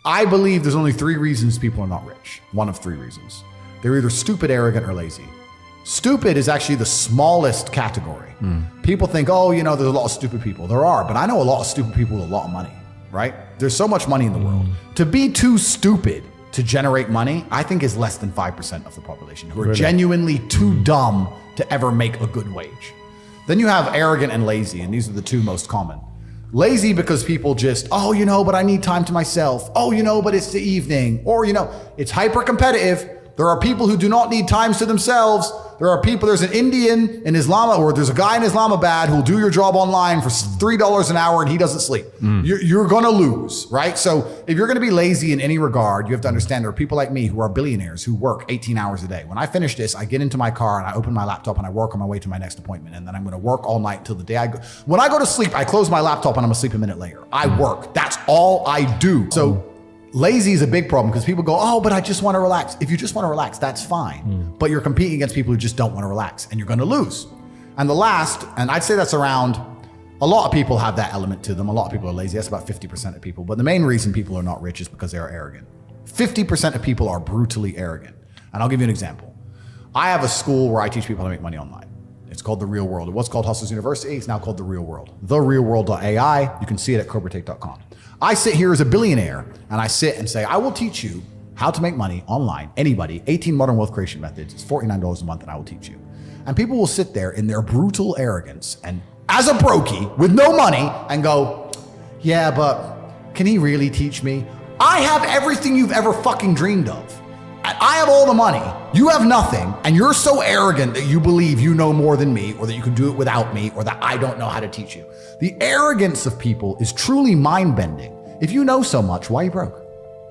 I believe there's only 3 reasons people are not rich. One of 3 reasons. They're either stupid, arrogant, or lazy. Stupid is actually the smallest category. People think, oh, you know, there's a lot of stupid people. There are, but I know a lot of stupid people with a lot of money, right? There's so much money in the world. To be too stupid to generate money, I think is less than 5% of the population who are genuinely too dumb to ever make a good wage. Then you have arrogant and lazy, and these are the 2 most common. Lazy because people just, oh, you know, but I need time to myself. Oh, you know, but it's the evening. Or, you know, it's hyper competitive. There are people who do not need times to themselves. There are people, there's an Indian in Islam, or there's a guy in Islamabad who'll do your job online for $3 an hour and he doesn't sleep. You're gonna lose, right? So if you're gonna be lazy in any regard, you have to understand there are people like me who are billionaires who work 18 hours a day. When I finish this, I get into my car and I open my laptop and I work on my way to my next appointment. And then I'm gonna work all night till the day I go. When I go to sleep, I close my laptop and I'm asleep a minute later. I work, that's all I do. So lazy is a big problem because people go, oh, but I just want to relax. If you just want to relax, that's fine. But you're competing against people who just don't want to relax and you're going to lose. And the last, and I'd say that's around, a lot of people have that element to them. A lot of people are lazy. That's about 50% of people. But the main reason people are not rich is because they are arrogant. 50% of people are brutally arrogant. And I'll give you an example. I have a school where I teach people how to make money online. It's called The Real World. It was called Hustlers University. It's now called The Real World. TheRealWorld.ai. You can see it at CobraTake.com. I sit here as a billionaire and I sit and say, I will teach you how to make money online. Anybody, 18 modern wealth creation methods. It's $49 a month and I will teach you. And people will sit there in their brutal arrogance and as a brokey with no money and go, yeah, but can he really teach me? I have everything you've ever fucking dreamed of. I have all the money, you have nothing, and you're so arrogant that you believe you know more than me, or that you can do it without me, or that I don't know how to teach you. The arrogance of people is truly mind-bending. If you know so much, why are you broke?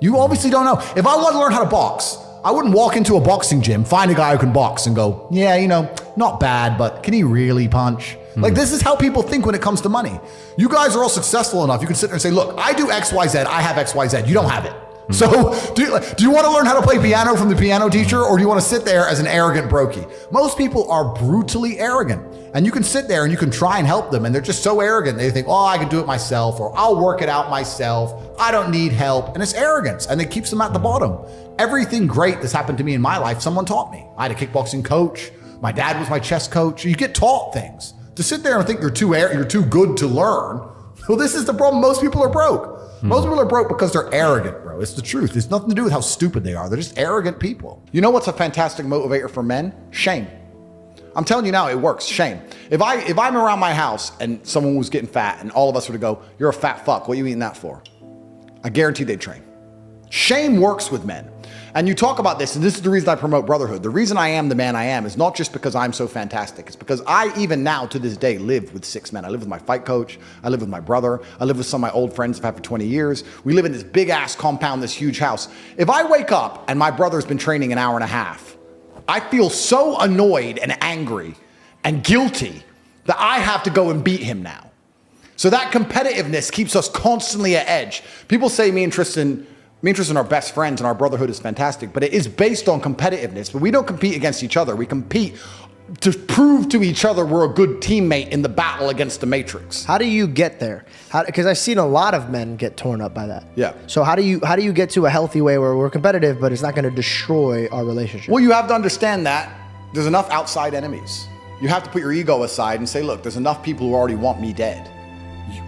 You obviously don't know. If I want to learn how to box, I wouldn't walk into a boxing gym, find a guy who can box and go, yeah, you know, not bad, but can he really punch? Like, this is how people think when it comes to money. You guys are all successful enough. You can sit there and say, look, I do X, Y, Z. I have X, Y, Z. You don't have it. So do you want to learn how to play piano from the piano teacher, or do you want to sit there as an arrogant brokey? Most people are brutally arrogant, and you can sit there and you can try and help them, and they're just so arrogant. They think, oh, I can do it myself, or I'll work it out myself. I don't need help. And it's arrogance, and it keeps them at the bottom. Everything great that's happened to me in my life, someone taught me. I had a kickboxing coach. My dad was my chess coach. You get taught things. To sit there and think you're too good to learn, well, this is the problem. Most people are broke. Most people are broke because they're arrogant, bro. It's the truth. It's nothing to do with how stupid they are. They're just arrogant people. You know what's a fantastic motivator for men? Shame. I'm telling you now, it works. Shame. If I'm around my house and someone was getting fat and all of us were to go, you're a fat fuck, what are you eating that for? I guarantee they'd train. Shame works with men. And you talk about this, and this is the reason I promote brotherhood. The reason I am the man I am is not just because I'm so fantastic. It's because I, even now to this day, live with 6 men. I live with my fight coach. I live with my brother. I live with some of my old friends I've had for 20 years. We live in this big ass compound, this huge house. If I wake up and my brother's been training an hour and a half, I feel so annoyed and angry and guilty that I have to go and beat him now. So that competitiveness keeps us constantly at edge. People say me and Tristan are best friends and our brotherhood is fantastic, but it is based on competitiveness. But we don't compete against each other. We compete to prove to each other we're a good teammate in the battle against the Matrix. How do you get there? Because I've seen a lot of men get torn up by that. Yeah. So how do you get to a healthy way where we're competitive, but it's not going to destroy our relationship? Well, you have to understand that there's enough outside enemies. You have to put your ego aside and say, look, there's enough people who already want me dead.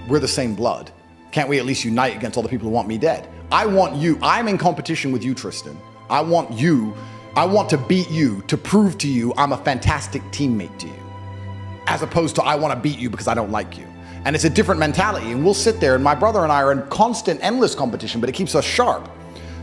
We're the same blood. Can't we at least unite against all the people who want me dead? I want you. I'm in competition with you, Tristan. I want to beat you to prove to you I'm a fantastic teammate to you, as opposed to I want to beat you because I don't like you. And it's a different mentality. And we'll sit there, and my brother and I are in constant, endless competition, but it keeps us sharp.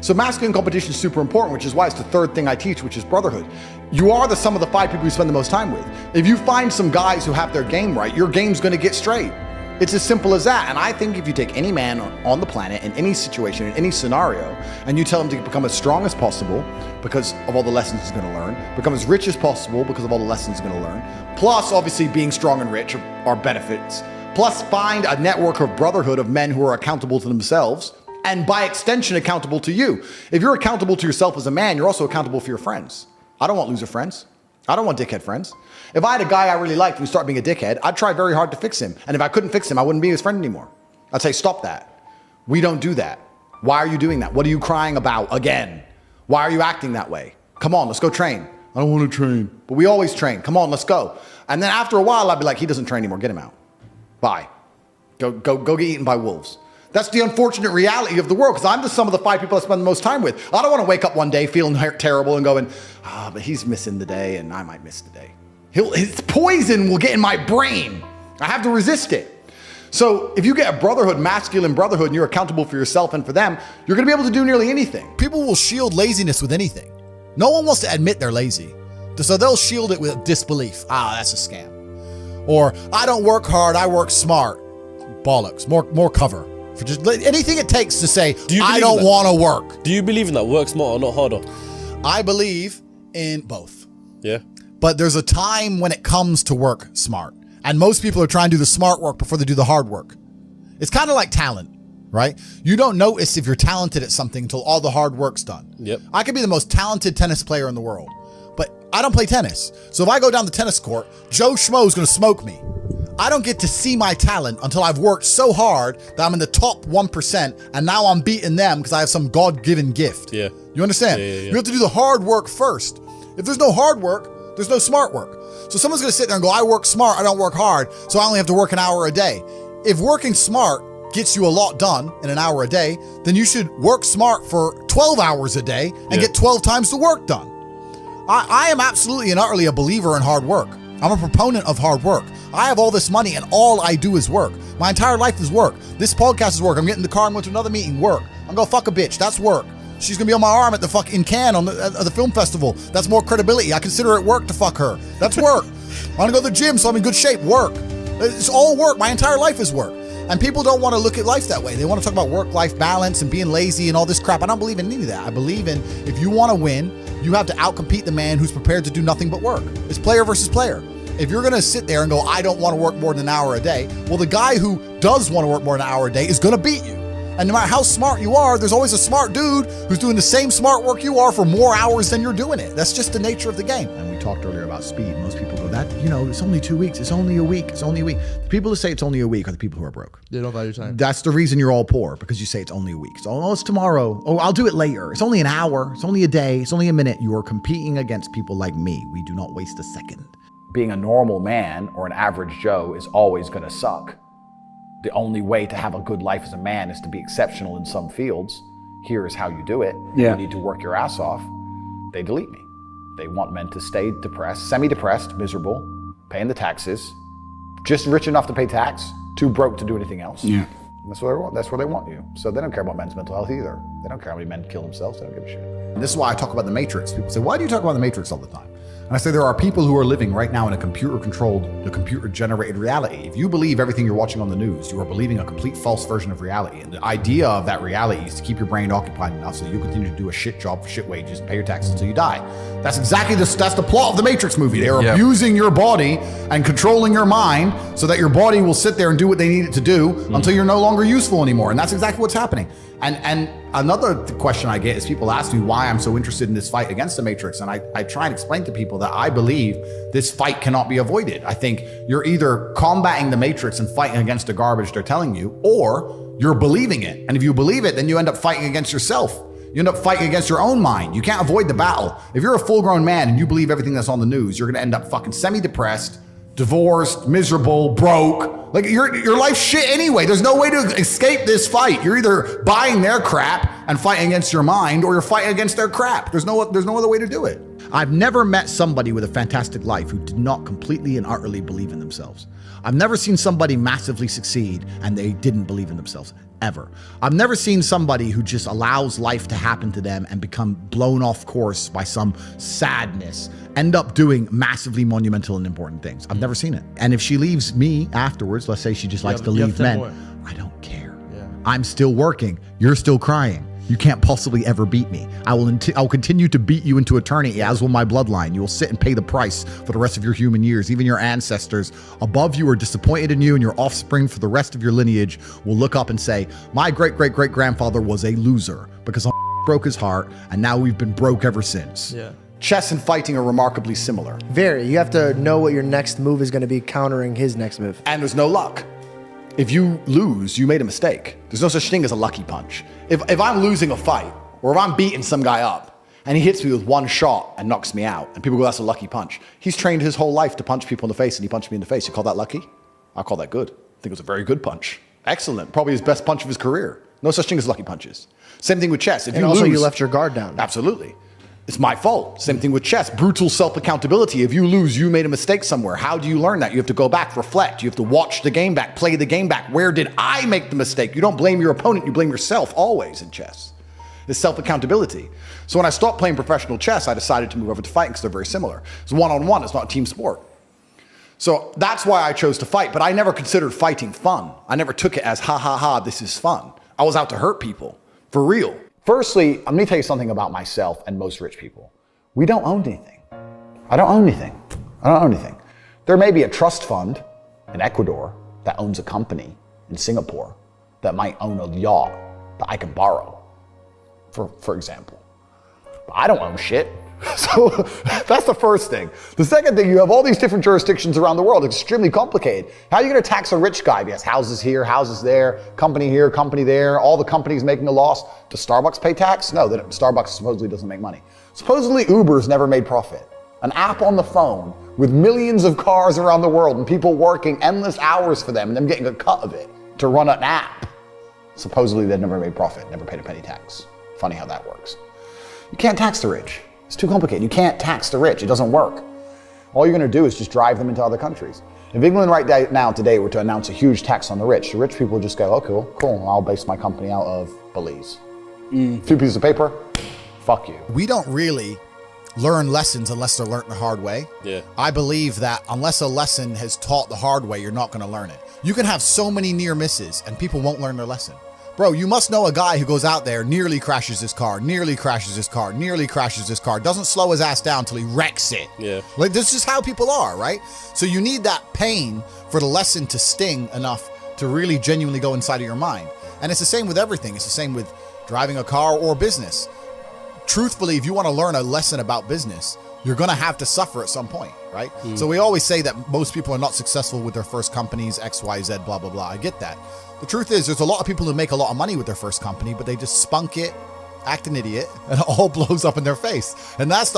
So masculine competition is super important, which is why it's the 3rd thing I teach, which is brotherhood. You are the sum of the 5 people you spend the most time with. If you find some guys who have their game right, your game's going to get straight. It's as simple as that. And I think if you take any man on the planet in any situation, in any scenario, and you tell him to become as strong as possible because of all the lessons he's going to learn, become as rich as possible because of all the lessons he's going to learn, plus obviously being strong and rich are benefits, plus find a network of brotherhood of men who are accountable to themselves, and by extension accountable to you. If you're accountable to yourself as a man, you're also accountable for your friends. I don't want loser friends. I don't want dickhead friends. If I had a guy I really liked and he started being a dickhead, I'd try very hard to fix him. And if I couldn't fix him, I wouldn't be his friend anymore. I'd say, stop that. We don't do that. Why are you doing that? What are you crying about again? Why are you acting that way? Come on, let's go train. I don't want to train. But we always train. Come on, let's go. And then after a while, I'd be like, he doesn't train anymore. Get him out. Bye. Go get eaten by wolves. That's the unfortunate reality of the world, because I'm the sum of the 5 people I spend the most time with. I don't want to wake up one day feeling terrible and going, but he's missing the day and I might miss the day. His poison will get in my brain. I have to resist it. So if you get a brotherhood, masculine brotherhood, and you're accountable for yourself and for them, you're going to be able to do nearly anything. People will shield laziness with anything. No one wants to admit they're lazy. So they'll shield it with disbelief. That's a scam. Or, I don't work hard, I work smart. Bollocks. More cover. For just anything it takes to say, I don't want to work. Do you believe in that? Work smart or not harder? I believe in both. Yeah. But there's a time when it comes to work smart. And most people are trying to do the smart work before they do the hard work. It's kind of like talent, right? You don't notice if you're talented at something until all the hard work's done. Yep. I could be the most talented tennis player in the world, but I don't play tennis. So if I go down the tennis court, Joe Schmo's going to smoke me. I don't get to see my talent until I've worked so hard that I'm in the top 1%, and now I'm beating them because I have some God-given gift. Yeah. You understand? Yeah. You have to do the hard work first. If there's no hard work, there's no smart work. So someone's going to sit there and go, I work smart, I don't work hard, so I only have to work an hour a day. If working smart gets you a lot done in an hour a day, then you should work smart for 12 hours a day and get 12 times the work done. I am absolutely and utterly a believer in hard work. I'm a proponent of hard work. I have all this money and all I do is work. My entire life is work. This podcast is work. I'm getting in the car and going to another meeting, work. I'm going to fuck a bitch. That's work. She's going to be on my arm at the fucking Cannes at the film festival. That's more credibility. I consider it work to fuck her. That's work. I want to go to the gym so I'm in good shape. Work. It's all work. My entire life is work. And people don't want to look at life that way. They want to talk about work-life balance and being lazy and all this crap. I don't believe in any of that. I believe in if you want to win, you have to outcompete the man who's prepared to do nothing but work. It's player versus player. If you're going to sit there and go, I don't want to work more than an hour a day, well, the guy who does want to work more than an hour a day is going to beat you. And no matter how smart you are, there's always a smart dude who's doing the same smart work you are for more hours than you're doing it. That's just the nature of the game. And we talked earlier about speed. Most people go, it's only 2 weeks. It's only a week. It's only a week. The people who say it's only a week are the people who are broke. They don't value time. That's the reason you're all poor, because you say it's only a week. So, it's tomorrow. Oh, I'll do it later. It's only an hour. It's only a day. It's only a minute. You are competing against people like me. We do not waste a second. Being a normal man or an average Joe is always going to suck. The only way to have a good life as a man is to be exceptional in some fields. Here is how you do it. Yeah. You need to work your ass off. They delete me. They want men to stay depressed, semi-depressed, miserable, paying the taxes, just rich enough to pay tax, too broke to do anything else. Yeah. That's where they want. That's where they want you. So they don't care about men's mental health either. They don't care how many men kill themselves. They don't give a shit. And this is why I talk about the Matrix. People say, why do you talk about the Matrix all the time? And I say there are people who are living right now in a computer-generated reality. If you believe everything you're watching on the news, you are believing a complete false version of reality. And the idea of that reality is to keep your brain occupied enough so that you continue to do a shit job for shit wages and pay your taxes until you die. That's exactly that's the plot of the Matrix movie. They are abusing your body and controlling your mind so that your body will sit there and do what they need it to do until you're no longer useful anymore. And that's exactly what's happening. And another question I get is people ask me why I'm so interested in this fight against the Matrix. And I try and explain to people that I believe this fight cannot be avoided. I think you're either combating the Matrix and fighting against the garbage they're telling you, or you're believing it. And if you believe it, then you end up fighting against yourself. You end up fighting against your own mind. You can't avoid the battle. If you're a full-grown man and you believe everything that's on the news, you're going to end up fucking semi-depressed, divorced, miserable, broke. Like your life's shit anyway. There's no way to escape this fight. You're either buying their crap and fighting against your mind, or you're fighting against their crap. There's no other way to do it. I've never met somebody with a fantastic life who did not completely and utterly believe in themselves. I've never seen somebody massively succeed and they didn't believe in themselves. Ever. I've never seen somebody who just allows life to happen to them and become blown off course by some sadness, end up doing massively monumental and important things. I've never seen it. And if she leaves me afterwards, let's say she just likes to leave men, I don't care. Yeah. I'm still working. You're still crying. You can't possibly ever beat me. I'll continue to beat you into eternity, as will my bloodline. You will sit and pay the price for the rest of your human years. Even your ancestors above you are disappointed in you, and your offspring for the rest of your lineage will look up and say, my great-great-great-grandfather was a loser because I broke his heart, and now we've been broke ever since. Yeah. Chess and fighting are remarkably similar. Very. You have to know what your next move is going to be countering his next move. And there's no luck. if you lose, you made a mistake. There's no such thing as a lucky punch. If I'm losing a fight, or if I'm beating some guy up, and he hits me with one shot and knocks me out, and people go, that's a lucky punch. He's trained his whole life to punch people in the face, and he punched me in the face. You call that lucky? I call that good. I think it was a very good punch. Excellent. Probably his best punch of his career. No such thing as lucky punches. Same thing with chess. If And you also lose, you left your guard down. absolutely. It's my fault. Same thing with chess. Brutal self-accountability. If you lose, you made a mistake somewhere. How do you learn that? You have to go back, reflect. You have to watch the game back, play the game back. Where did I make the mistake? You don't blame your opponent, you blame yourself always in chess. It's self-accountability. So when I stopped playing professional chess, I decided to move over to fighting because they're very similar. It's one-on-one, it's not a team sport. So that's why I chose to fight, but I never considered fighting fun. I never took it as, ha ha ha, this is fun. I was out to hurt people, for real. Firstly, let me tell you something about myself and most rich people. We don't own anything. I don't own anything. I don't own anything. There may be a trust fund in Ecuador that owns a company in Singapore that might own a yacht that I can borrow, for example. But I don't own shit. So that's the first thing. The second thing, you have all these different jurisdictions around the world. It's extremely complicated. How are you going to tax a rich guy? He has houses here, houses there, company here, company there, all the companies making a loss. Does Starbucks pay tax? No, Starbucks supposedly doesn't make money. Supposedly Uber's never made profit. An app on the phone with millions of cars around the world and people working endless hours for them and them getting a cut of it to run an app. Supposedly they've never made profit, never paid a penny tax. Funny how that works. You can't tax the rich. It's too complicated. You can't tax the rich. It doesn't work. All you're going to do is just drive them into other countries. If England right now today were to announce a huge tax on the rich people would just go, oh, cool, I'll base my company out of Belize. A few pieces of paper, fuck you. We don't really learn lessons unless they're learned the hard way. Yeah. I believe that unless a lesson has taught the hard way, you're not going to learn it. You can have so many near misses and people won't learn their lesson. Bro, you must know a guy who goes out there, nearly crashes his car, doesn't slow his ass down till he wrecks it. Yeah. Like, this is how people are, right? So you need that pain for the lesson to sting enough to really genuinely go inside of your mind. And it's the same with everything. It's the same with driving a car or business. Truthfully, if you want to learn a lesson about business, you're going to have to suffer at some point, right? So we always say that most people are not successful with their first companies, X, Y, Z, blah, blah, blah. I get that. The truth is, there's a lot of people who make a lot of money with their first company, but they just spunk it, act an idiot, and it all blows up in their face. And that's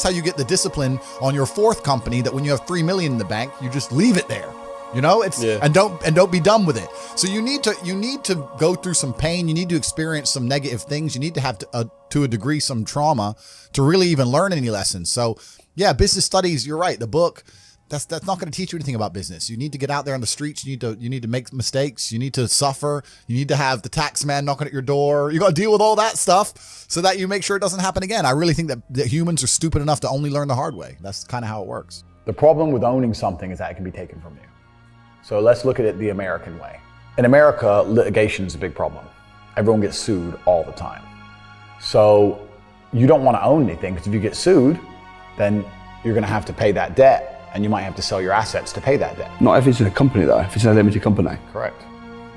how you get the discipline on your fourth company, that when you have 3 million in the bank, you just leave it there. You know, and don't be done with it. So you need to go through some pain. You need to experience some negative things. You need to have to a degree some trauma to really even learn any lessons. So yeah, business studies, you're right. The book, that's not going to teach you anything about business. You need to get out there on the streets. You need to make mistakes. You need to suffer. You need to have the tax man knocking at your door. You got to deal with all that stuff so that you make sure it doesn't happen again. I really think that humans are stupid enough to only learn the hard way. That's kind of how it works. The problem with owning something is that it can be taken from you. So let's look at it the American way. In America, litigation is a big problem. Everyone gets sued all the time. So you don't want to own anything, because if you get sued, then you're going to have to pay that debt, and you might have to sell your assets to pay that debt. Not if it's in a company though, if it's in a limited company. Correct.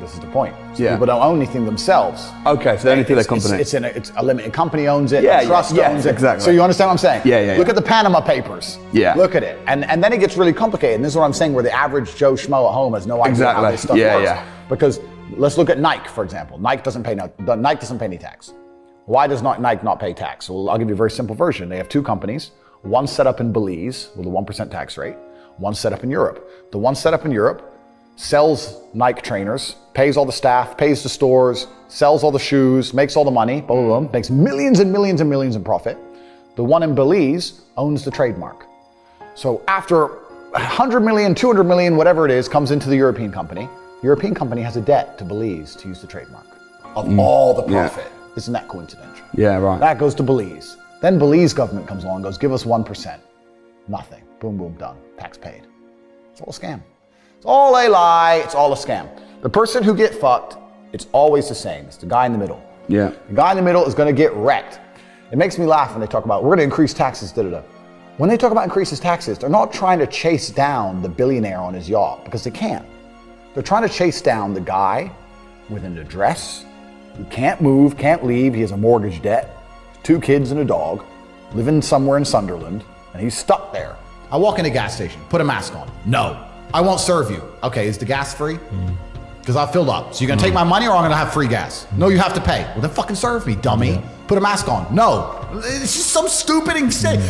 This is the point. So Yeah. people don't own anything themselves. Okay, so they only feel their company. It's a limited company owns it, Yeah, a trust yeah, owns it. exactly. So you understand what I'm saying? Yeah. Look at the Panama Papers. Yeah. Look at it. And then it gets really complicated. And this is what I'm saying, where the average Joe Schmo at home has no idea how Exactly. this stuff Yeah, works. yeah. Because let's look at Nike, for example. Nike doesn't pay any tax. Why does Nike not pay tax? Well, I'll give you a very simple version. They have two companies, one set up in Belize with a 1% tax rate, one set up in Europe. The one set up in Europe sells Nike trainers, pays all the staff, pays the stores, sells all the shoes, makes all the money, boom, boom, boom, makes millions and millions and millions in profit. The one in Belize owns the trademark. So after 100 million, 200 million, whatever it is, comes into the European company. The European company has a debt to Belize to use the trademark of all the profit. Isn't that coincidental? Yeah, right. That goes to Belize. Then Belize government comes along and goes, give us 1%. Nothing. Boom, boom, done. Tax paid. It's all a scam. It's all a lie. It's all a scam. The person who get fucked, it's always the same. It's the guy in the middle. Yeah. The guy in the middle is going to get wrecked. It makes me laugh when they talk about, we're going to increase taxes, da-da-da. When they talk about increases taxes, they're not trying to chase down the billionaire on his yacht, because they can't. They're trying to chase down the guy with an address, who can't move, can't leave. He has a mortgage debt, 2 kids and a dog, living somewhere in Sunderland, and he's stuck there. I walk in a gas station, put a mask on. No, I won't serve you. Okay, is the gas free? because I filled up. So you're gonna take my money or I'm gonna have free gas? No, you have to pay. Well, then fucking serve me, dummy. Put a mask on. No, it's just some stupid thing.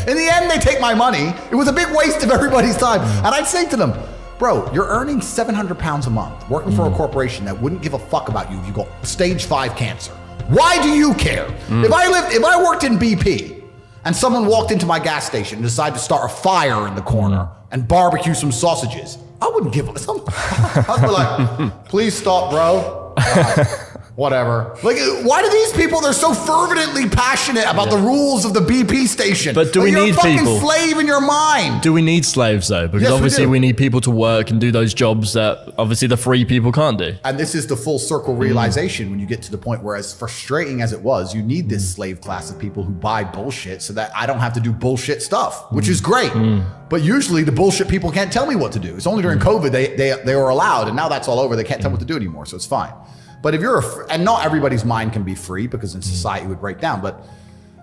In the end, they take my money. It was a big waste of everybody's time. And I'd say to them, bro, you're earning 700 pounds a month working for a corporation that wouldn't give a fuck about you if you got stage 5 cancer. Why do you care? If I worked in BP and someone walked into my gas station and decided to start a fire in the corner and barbecue some sausages, I wouldn't give a some. I'd be like, please stop, bro. Whatever. Like, why do these people, they're so fervently passionate about the rules of the BP station? But do we you're need a fucking people? slave in your mind. Do we need slaves though? Because Yes, we obviously do. we need people to work and do those jobs that obviously the free people can't do. And this is the full circle realization when you get to the point where, as frustrating as it was, you need this slave class of people who buy bullshit so that I don't have to do bullshit stuff, which is great. But usually the bullshit people can't tell me what to do. It's only during COVID they were allowed, and now that's all over. They can't tell me what to do anymore, so it's fine. But if you're, and not everybody's mind can be free because in society it would break down. But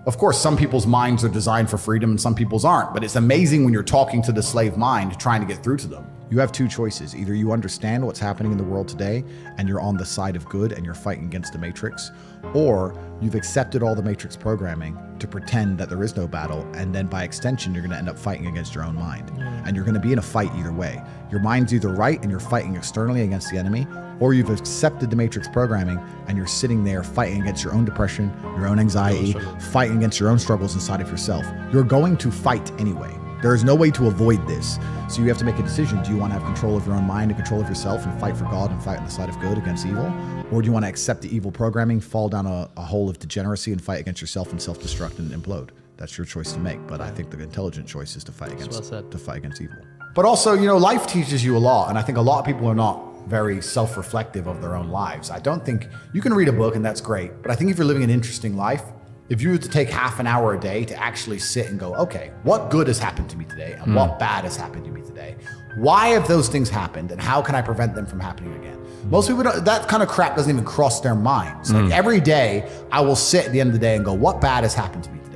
of course, some people's minds are designed for freedom and some people's aren't. But it's amazing when you're talking to the slave mind, trying to get through to them. You have two choices. Either you understand what's happening in the world today and you're on the side of good and you're fighting against the Matrix, or you've accepted all the Matrix programming to pretend that there is no battle, and then by extension, you're gonna end up fighting against your own mind. And you're gonna be in a fight either way. Your mind's either right and you're fighting externally against the enemy, or you've accepted the Matrix programming and you're sitting there fighting against your own depression, your own anxiety, fighting against your own struggles inside of yourself. You're going to fight anyway. There is no way to avoid this. So you have to make a decision. Do you want to have control of your own mind and control of yourself and fight for God and fight on the side of good against evil? Or do you want to accept the evil programming, fall down a hole of degeneracy and fight against yourself and self-destruct and implode? That's your choice to make. But I think the intelligent choice is to fight against evil. But also, life teaches you a lot. And I think a lot of people are not very self-reflective of their own lives. I don't think you can read a book and that's great. But I think if you're living an interesting life, if you were to take half an hour a day to actually sit and go, okay, what good has happened to me today and what bad has happened to me today? Why have those things happened and how can I prevent them from happening again? Most people don't, that kind of crap doesn't even cross their minds. Like every day I will sit at the end of the day and go, what bad has happened to me today?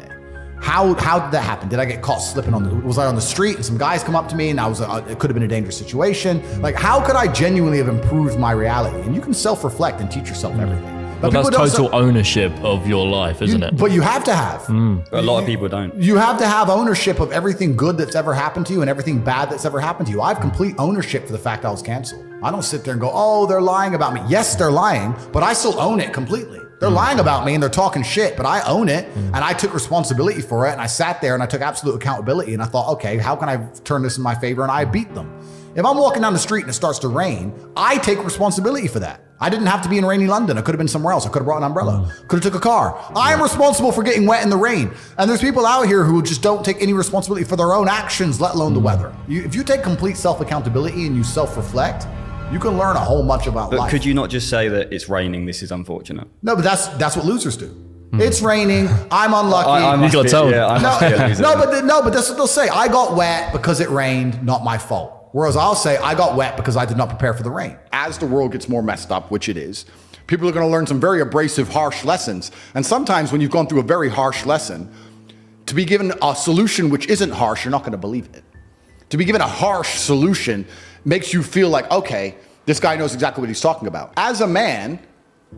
How did that happen? Did I get caught slipping was I on the street and some guys come up to me and it could have been a dangerous situation? Like, how could I genuinely have improved my reality? And you can self-reflect and teach yourself everything. But that's total ownership of your life, isn't it? But you have to have. A lot of people don't. You have to have ownership of everything good that's ever happened to you and everything bad that's ever happened to you. I have complete ownership for the fact I was canceled. I don't sit there and go, oh, they're lying about me. Yes, they're lying, but I still own it completely. They're lying about me and they're talking shit, but I own it and I took responsibility for it and I sat there and I took absolute accountability and I thought, okay, how can I turn this in my favor? And I beat them. If I'm walking down the street and it starts to rain, I take responsibility for that. I didn't have to be in rainy London. I could have been somewhere else. I could have brought an umbrella. Could have took a car. I am responsible for getting wet in the rain. And there's people out here who just don't take any responsibility for their own actions, let alone the weather. If you take complete self-accountability and you self-reflect, you can learn a whole bunch about life. But could you not just say that it's raining, this is unfortunate? No, but that's what losers do. It's raining. I'm unlucky. I must gotta be- tell them. yeah, I must be a loser. but that's what they'll say. I got wet because it rained, not my fault. Whereas I'll say I got wet because I did not prepare for the rain. As the world gets more messed up, which it is, people are going to learn some very abrasive, harsh lessons. And sometimes when you've gone through a very harsh lesson, to be given a solution which isn't harsh, you're not going to believe it. To be given a harsh solution makes you feel like, okay, this guy knows exactly what he's talking about. As a man,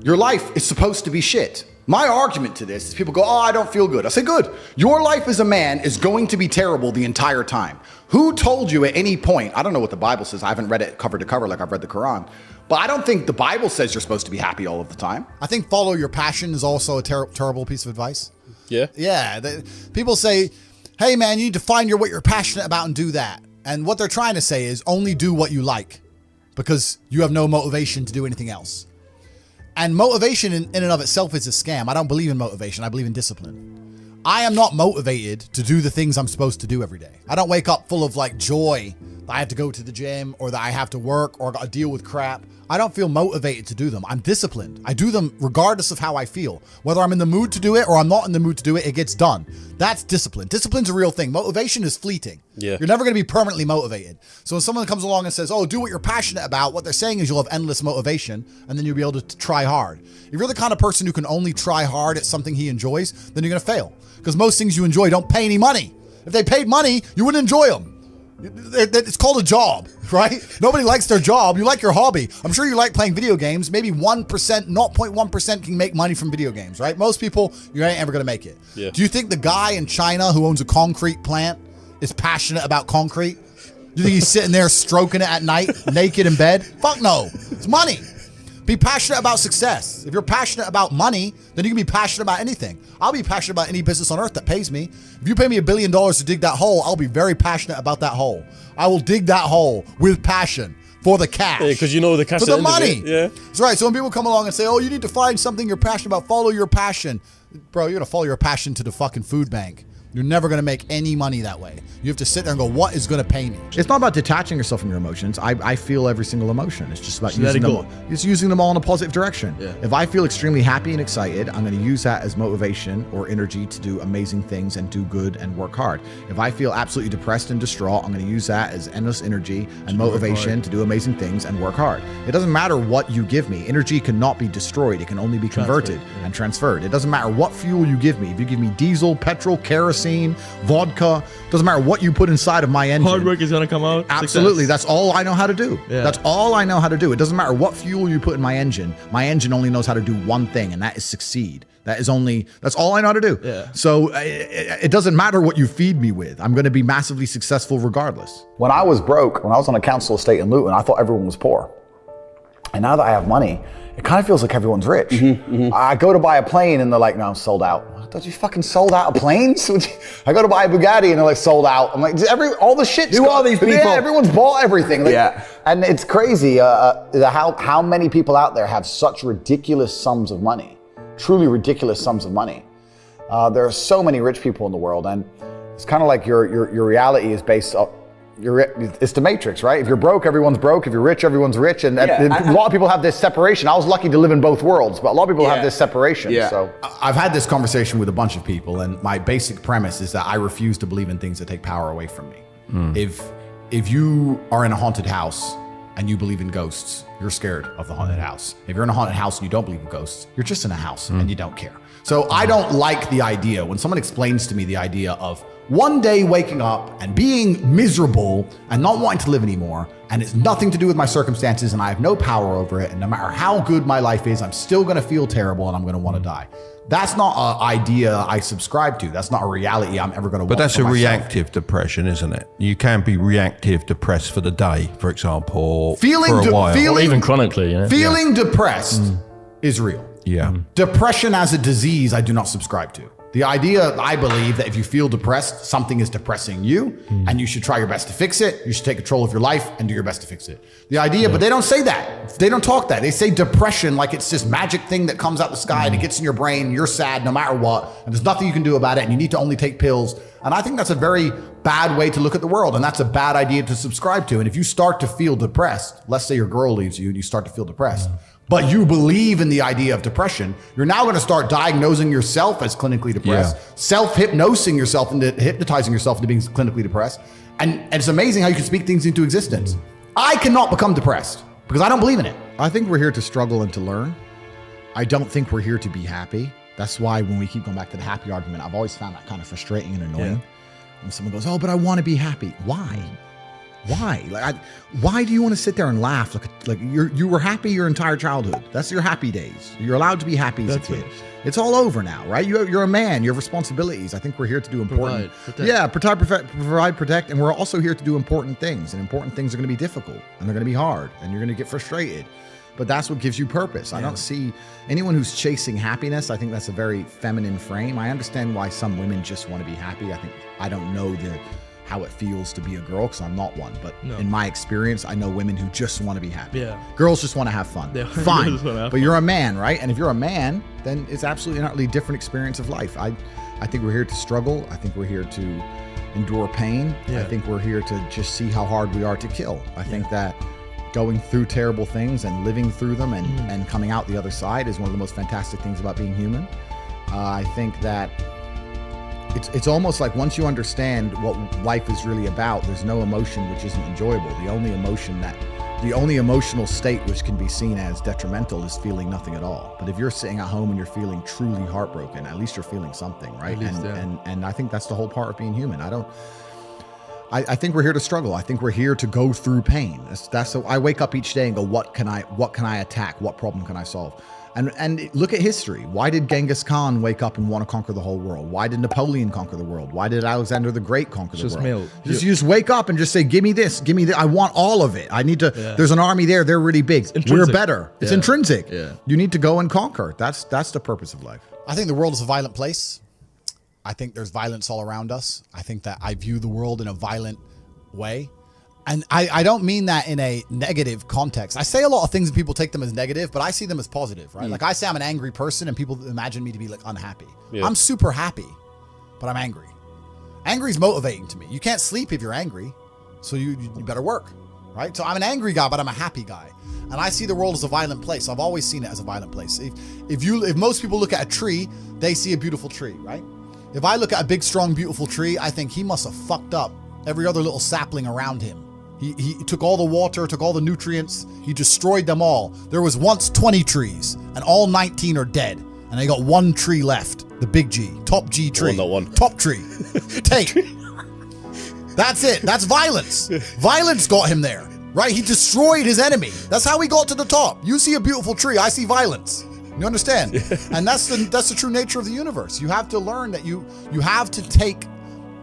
your life is supposed to be shit. My argument to this is people go, oh, I don't feel good. I say, good. Your life as a man is going to be terrible the entire time. Who told you at any point, I don't know what the Bible says. I haven't read it cover to cover like I've read the Quran, but I don't think the Bible says you're supposed to be happy all of the time. I think follow your passion is also a terrible piece of advice. Yeah. Yeah. People say, hey, man, you need to find what you're passionate about and do that. And what they're trying to say is only do what you like because you have no motivation to do anything else. And motivation in and of itself is a scam. I don't believe in motivation. I believe in discipline. I am not motivated to do the things I'm supposed to do every day. I don't wake up full of like joy that I have to go to the gym or that I have to work or got to deal with crap. I don't feel motivated to do them. I'm disciplined. I do them regardless of how I feel. Whether I'm in the mood to do it or I'm not in the mood to do it, it gets done. That's discipline. Discipline's a real thing. Motivation is fleeting. Yeah. You're never going to be permanently motivated. So when someone comes along and says, oh, do what you're passionate about, what they're saying is you'll have endless motivation and then you'll be able to try hard. If you're the kind of person who can only try hard at something he enjoys, then you're going to fail. Because most things you enjoy don't pay any money. If they paid money, you wouldn't enjoy them. It's called a job, right? Nobody likes their job. You like your hobby. I'm sure you like playing video games. Maybe 1%, 0.1% can make money from video games, right? Most people, you ain't ever going to make it. Yeah. Do you think the guy in China who owns a concrete plant is passionate about concrete? Do you think he's sitting there stroking it at night, naked in bed? Fuck no. It's money. Be passionate about success. If you're passionate about money, then you can be passionate about anything. I'll be passionate about any business on earth that pays me. If you pay me $1 billion to dig that hole, I'll be very passionate about that hole. I will dig that hole with passion for the cash. Yeah, because you know the cash for at the the end of money. it, yeah. That's right. So when people come along and say, oh, you need to find something you're passionate about, follow your passion. Bro, you're going to follow your passion to the fucking food bank. You're never going to make any money that way. You have to sit there and go, what is going to pay me? It's not about detaching yourself from your emotions. I feel every single emotion. It's just about using let it them. It's using them all in a positive direction. Yeah. If I feel extremely happy and excited, I'm going to use that as motivation or energy to do amazing things and do good and work hard. If I feel absolutely depressed and distraught, I'm going to use that as endless energy and motivation to do amazing things and work hard. It doesn't matter what you give me. Energy cannot be destroyed. It can only be converted and transferred. It doesn't matter what fuel you give me. If you give me diesel, petrol, kerosene, vodka, doesn't matter what you put inside of my engine. Hard work is gonna come out. Absolutely. Success. That's all I know how to do. Yeah. That's all I know how to do. It doesn't matter what fuel you put in my engine. My engine only knows how to do one thing, and that is succeed. That's all I know how to do. Yeah. So it doesn't matter what you feed me with. I'm going to be massively successful regardless. When I was broke, when I was on a council estate in Luton, I thought everyone was poor. And now that I have money, it kind of feels like everyone's rich. I go to buy a plane and they're like, no, I'm sold out. Thought you fucking sold out of planes? I go to buy a Bugatti and they're like sold out. I'm like, all the shit's Who are these people? Yeah, everyone's bought everything. Like, Yeah. And it's crazy how many people out there have such ridiculous sums of money, truly ridiculous sums of money. There are so many rich people in the world, and it's kind of like your reality is based on, it's the Matrix, right? If you're broke, everyone's broke. If you're rich, everyone's rich. And a lot of people have this separation. I was lucky to live in both worlds, but a lot of people have this separation. Yeah. So I've had this conversation with a bunch of people, and my basic premise is that I refuse to believe in things that take power away from me. If you are in a haunted house and you believe in ghosts, you're scared of the haunted house. If you're in a haunted house and you don't believe in ghosts, you're just in a house and you don't care. So I don't like the idea when someone explains to me the idea of one day waking up and being miserable and not wanting to live anymore, and it's nothing to do with my circumstances and I have no power over it, and no matter how good my life is, I'm still gonna feel terrible and I'm gonna wanna die. That's not an idea I subscribe to. That's not a reality I'm ever gonna want. But that's for a myself. reactive depression, isn't it? You can be reactive depressed for the day, for example, or Feeling for a while. Or even chronically, yeah. Feeling depressed is real. Yeah. Depression as a disease, I do not subscribe to. The idea, I believe, that if you feel depressed, something is depressing you, and you should try your best to fix it. You should take control of your life and do your best to fix it. The idea, but they don't say that. They don't talk that. They say depression like it's this magic thing that comes out the sky and it gets in your brain, and you're sad no matter what, and there's nothing you can do about it, and you need to only take pills. And I think that's a very bad way to look at the world, and that's a bad idea to subscribe to. And if you start to feel depressed, let's say your girl leaves you and you start to feel depressed, but you believe in the idea of depression, you're now going to start diagnosing yourself as clinically depressed, self-hypnosing yourself into hypnotizing yourself into being clinically depressed. And it's amazing how you can speak things into existence. I cannot become depressed because I don't believe in it. I think we're here to struggle and to learn. I don't think we're here to be happy. That's why when we keep going back to the happy argument, I've always found that kind of frustrating and annoying. When someone goes, oh, but I want to be happy. Why? Why? Why do you want to sit there and laugh? Like you were happy your entire childhood. That's your happy days. You're allowed to be happy as a kid. It's all over now, right? You're a man. You have responsibilities. I think we're here to do important. Provide, protect, and we're also here to do important things. And important things are going to be difficult, and they're going to be hard, and you're going to get frustrated. But that's what gives you purpose. I don't see anyone who's chasing happiness. I think that's a very feminine frame. I understand why some women just want to be happy. I don't know how it feels to be a girl because I'm not one. But in my experience, I know women who just want to be happy. Yeah. Girls just want to have fun. Fine. But you're a man, right? And if you're a man, then it's absolutely an utterly different experience of life. I think we're here to struggle. I think we're here to endure pain. I think we're here to just see how hard we are to kill. I think that going through terrible things and living through them and coming out the other side is one of the most fantastic things about being human. I think that it's almost like once you understand what life is really about, there's no emotion which isn't enjoyable. The only emotional state which can be seen as detrimental is feeling nothing at all. But if you're sitting at home and you're feeling truly heartbroken, at least you're feeling something, right? And I think that's the whole part of being human. I think we're here to struggle. I think we're here to go through pain. That's I wake up each day and go, what can I attack? What problem can I solve? And look at history. Why did Genghis Khan wake up and want to conquer the whole world? Why did Napoleon conquer the world? Why did Alexander the Great conquer the world? You just wake up and just say, give me this, give me that. I want all of it. I need to, there's an army there. They're really big. We're better. It's intrinsic. Yeah. You need to go and conquer. That's the purpose of life. I think the world is a violent place. I think there's violence all around us. I think that I view the world in a violent way. And I don't mean that in a negative context. I say a lot of things and people take them as negative, but I see them as positive, right? Like I say I'm an angry person and people imagine me to be like unhappy. Yeah. I'm super happy, but I'm angry. Angry is motivating to me. You can't sleep if you're angry, so you better work, right? So I'm an angry guy, but I'm a happy guy. And I see the world as a violent place. I've always seen it as a violent place. If most people look at a tree, they see a beautiful tree, right? If I look at a big, strong, beautiful tree, I think he must have fucked up every other little sapling around him. He took all the water, took all the nutrients, he destroyed them all. There was once 20 trees, and all 19 are dead. And they got one tree left, the big G, top G tree. Top tree. Tate. That's it. That's violence. Violence got him there, right? He destroyed his enemy. That's how he got to the top. You see a beautiful tree, I see violence. You understand? And that's the true nature of the universe. You have to learn that you have to take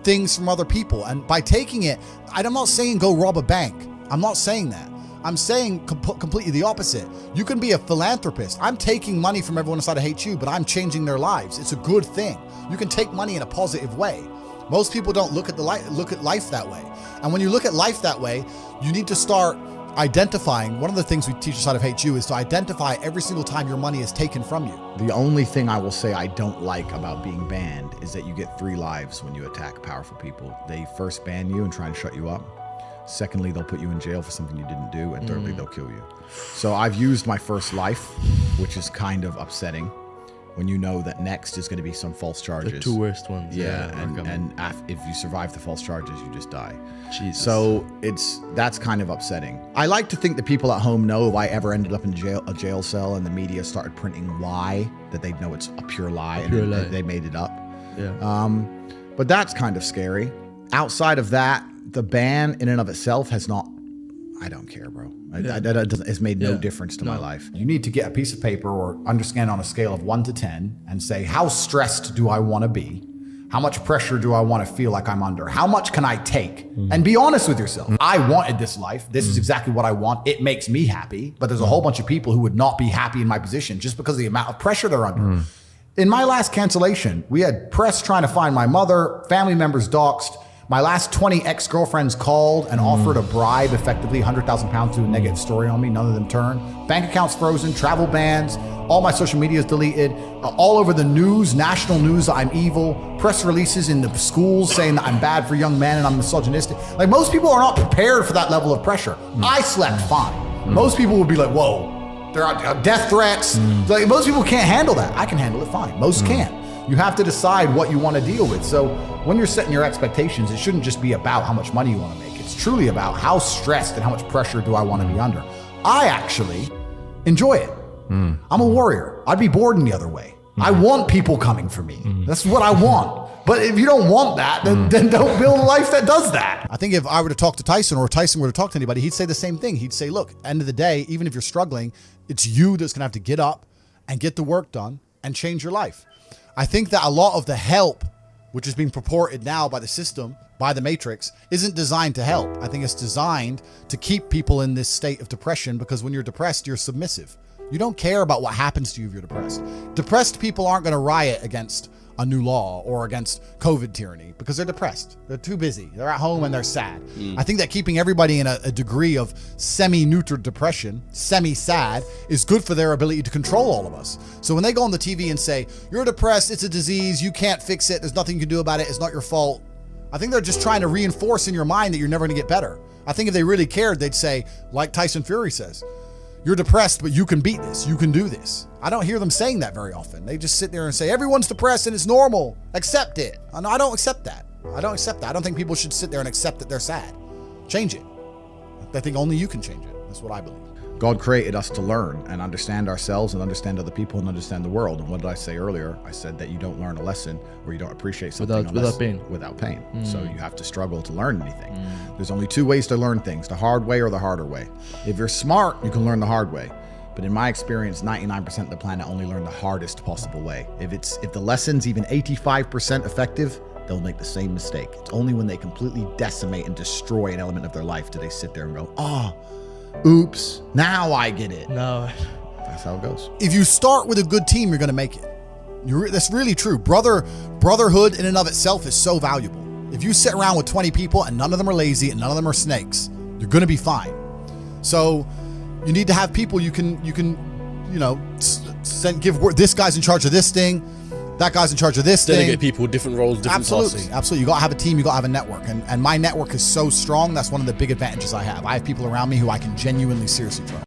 things from other people, and by taking it, I'm not saying go rob a bank. I'm not saying that. I'm saying completely the opposite. You can be a philanthropist. I'm taking money from everyone inside of Hate You, but I'm changing their lives. It's a good thing. You can take money in a positive way. Most people don't look at life that way. And when you look at life that way, you need to start identifying. One of the things we teach inside of Hate You is to identify every single time your money is taken from you. The only thing I will say I don't like about being banned is that you get 3 lives when you attack powerful people. They first ban you and try and shut you up. Secondly, they'll put you in jail for something you didn't do. And thirdly, they'll kill you. So I've used my first life, which is kind of upsetting when you know that next is going to be some false charges. The 2 worst ones. Yeah, and if you survive the false charges, you just die. Jesus. So that's kind of upsetting. I like to think that people at home know if I ever ended up in a jail cell and the media started printing lie, that they'd know it's a pure lie and they made it up. Yeah. But that's kind of scary. Outside of that, the ban in and of itself has not. I don't care, bro. It's made no difference to my life. You need to get a piece of paper or understand on a scale of 1 to 10 and say, how stressed do I want to be? How much pressure do I want to feel like I'm under? How much can I take? And be honest with yourself. I wanted this life. This is exactly what I want. It makes me happy. But there's a whole bunch of people who would not be happy in my position just because of the amount of pressure they're under. In my last cancellation, we had press trying to find my mother, family members doxxed. My last 20 ex-girlfriends called and offered a bribe, effectively 100,000 pounds, to do a negative story on me. None of them turned. Bank accounts frozen, travel bans, all my social media is deleted. All over the news, national news, that I'm evil. Press releases in the schools saying that I'm bad for young men and I'm misogynistic. Like, most people are not prepared for that level of pressure. I slept fine. Most people would be like, whoa, there are death threats. Like, most people can't handle that. I can handle it fine. Most can't. You have to decide what you want to deal with. So when you're setting your expectations, it shouldn't just be about how much money you want to make. It's truly about how stressed and how much pressure do I want to be under. I actually enjoy it. I'm a warrior. I'd be bored in the other way. I want people coming for me. That's what I want. But if you don't want that, then don't build a life that does that. I think if I were to talk to Tyson, or Tyson were to talk to anybody, he'd say the same thing. He'd say, look, end of the day, even if you're struggling, it's you that's going to have to get up and get the work done and change your life. I think that a lot of the help, which is being purported now by the system, by the Matrix, isn't designed to help. I think it's designed to keep people in this state of depression, because when you're depressed, you're submissive. You don't care about what happens to you if you're depressed. Depressed people aren't going to riot against a new law or against COVID tyranny because they're depressed. They're too busy. They're at home and they're sad. I think that keeping everybody in a degree of semi-neutral depression, semi-sad, is good for their ability to control all of us. So when they go on the TV and say, you're depressed, it's a disease, you can't fix it, there's nothing you can do about it, it's not your fault, I think they're just trying to reinforce in your mind that you're never going to get better. I think if they really cared, they'd say, like Tyson Fury says, you're depressed, but you can beat this. You can do this. I don't hear them saying that very often. They just sit there and say, everyone's depressed and it's normal. Accept it. And I don't accept that. I don't accept that. I don't think people should sit there and accept that they're sad. Change it. I think only you can change it. That's what I believe. God created us to learn and understand ourselves and understand other people and understand the world. And what did I say earlier? I said that you don't learn a lesson or you don't appreciate something without pain. So you have to struggle to learn anything. There's only two ways to learn things, the hard way or the harder way. If you're smart, you can learn the hard way. But in my experience, 99% of the planet only learn the hardest possible way. If the lesson's even 85% effective, they'll make the same mistake. It's only when they completely decimate and destroy an element of their life do they sit there and go, oops, now I get it. No. That's how it goes. If you start with a good team, you're going to make it. That's really true. Brotherhood in and of itself is so valuable. If you sit around with 20 people and none of them are lazy and none of them are snakes, you're going to be fine. So you need to have people you can give word. This guy's in charge of this thing. That guy's in charge of this thing. Delegate people, different roles, different tasks. Absolutely. You got to have a team. You got to have a network. And my network is so strong. That's one of the big advantages I have. I have people around me who I can genuinely, seriously trust.